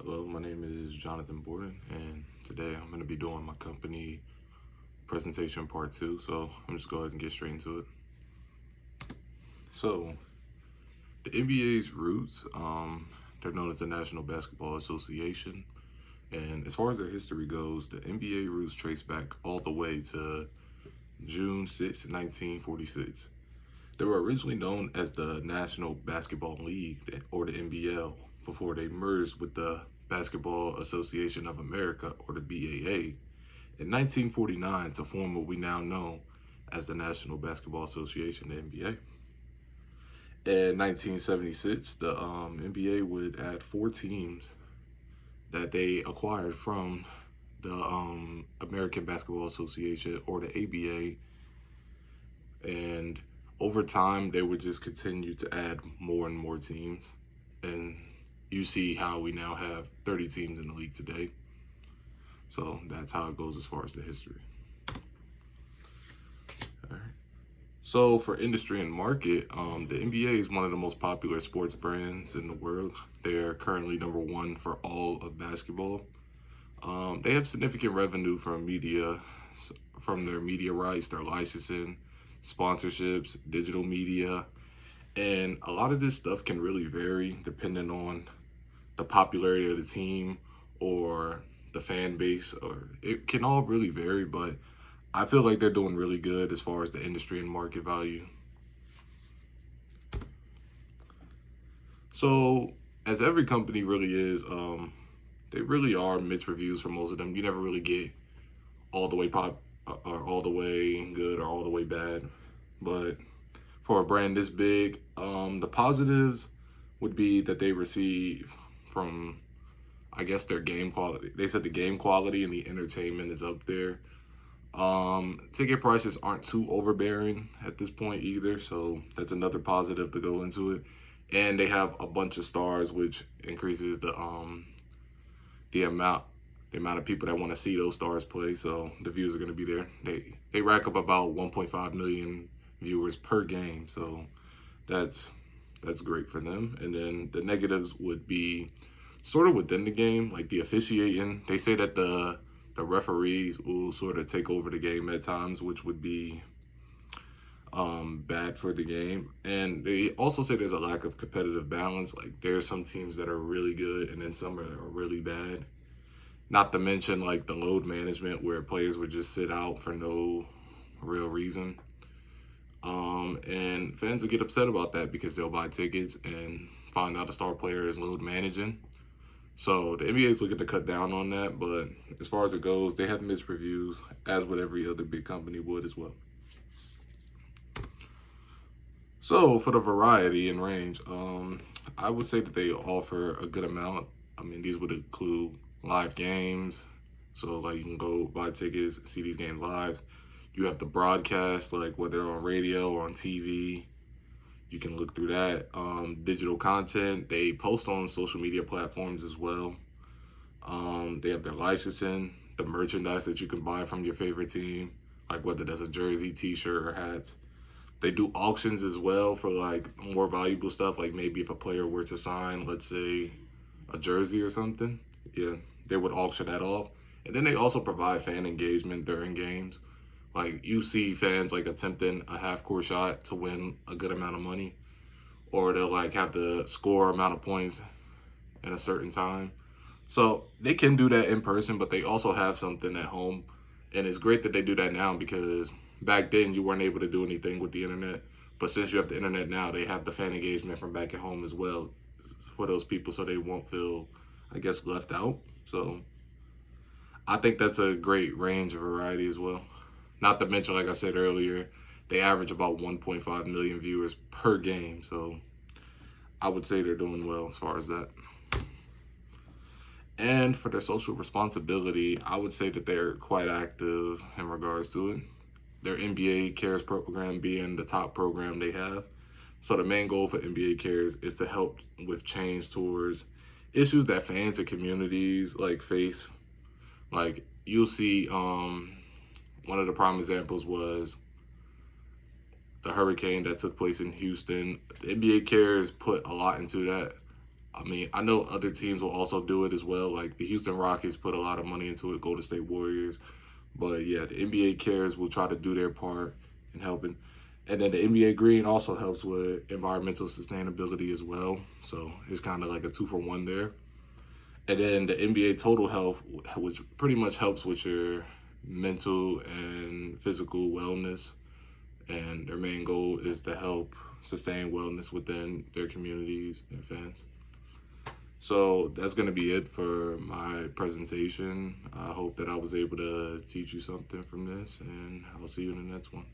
Hello, my name is Jonathan Borden, and today I'm going to be doing my company presentation part two. So I'm just go ahead and get straight into it. So the NBA's roots, they're known as the National Basketball Association, and as far as their history goes, the NBA roots trace back all the way to June 6, 1946. They were originally known as the National Basketball League, or the NBL, before they merged with the Basketball Association of America, or the BAA, in 1949 to form what we now know as the National Basketball Association, the NBA. In 1976, the NBA would add 4 teams that they acquired from the American Basketball Association, or the ABA, and over time they would just continue to add more and more teams, and you see how we now have 30 teams in the league today. So that's how it goes as far as the history. All right. So for industry and market, the NBA is one of the most popular sports brands in the world. They're currently #1 for all of basketball. They have significant revenue from their media rights, their licensing, sponsorships, digital media, and a lot of this stuff can really vary depending on the popularity of the team or the fan base, or it can all really vary, but I feel like they're doing really good as far as the industry and market value. So as every company really is, they really are mixed reviews for most of them. You never really get all the way pop or all the way good or all the way bad. But for a brand this big, the positives would be that they receive from, I guess, their game quality. They said the game quality and the entertainment is up there. Ticket prices aren't too overbearing at this point either, so that's another positive to go into it. And they have a bunch of stars, which increases the amount of people that want to see those stars play. So the views are going to be there. They rack up about 1.5 million viewers per game, so that's great for them. And then the negatives would be sort of within the game, like the officiating. They say that the referees will sort of take over the game at times, which would be bad for the game. And they also say there's a lack of competitive balance. Like there's some teams that are really good and then some are really bad. Not to mention like the load management, where players would just sit out for no real reason. And fans will get upset about that because they'll buy tickets and find out the star player is load managing. So the NBA is looking to cut down on that, but as far as it goes, they have mixed reviews, as would every other big company would as well. So for the variety and range, I would say that they offer a good amount. I mean, these would include live games. So like you can go buy tickets, see these games live. You have the broadcast, like whether on radio or on TV. You can look through that. Digital content, they post on social media platforms as well. They have their licensing, the merchandise that you can buy from your favorite team, like whether that's a jersey, t-shirt, or hats. They do auctions as well for like more valuable stuff, like maybe if a player were to sign, let's say, a jersey or something, yeah, they would auction that off. And then they also provide fan engagement during games. Like you see fans like attempting a half-court shot to win a good amount of money, or they'll like have to score amount of points in a certain time. So they can do that in person, but they also have something at home. And it's great that they do that now, because back then you weren't able to do anything with the internet. But since you have the internet now, they have the fan engagement from back at home as well for those people, so they won't feel, I guess, left out. So I think that's a great range of variety as well. Not to mention, like I said earlier, they average about 1.5 million viewers per game. So I would say they're doing well as far as that. And for their social responsibility, I would say that they're quite active in regards to it. Their NBA Cares program being the top program they have. So the main goal for NBA Cares is to help with change towards issues that fans and communities like face. Like you'll see, one of the prime examples was the hurricane that took place in Houston. The NBA Cares put a lot into that. I mean, I know other teams will also do it as well. Like the Houston Rockets put a lot of money into it, Golden State Warriors. But yeah, the NBA Cares will try to do their part in helping. And then the NBA Green also helps with environmental sustainability as well. So it's kind of like a 2-for-1 there. And then the NBA Total Health, which pretty much helps with your mental and physical wellness. And their main goal is to help sustain wellness within their communities and fans. So that's going to be it for my presentation. I hope that I was able to teach you something from this, and I'll see you in the next one.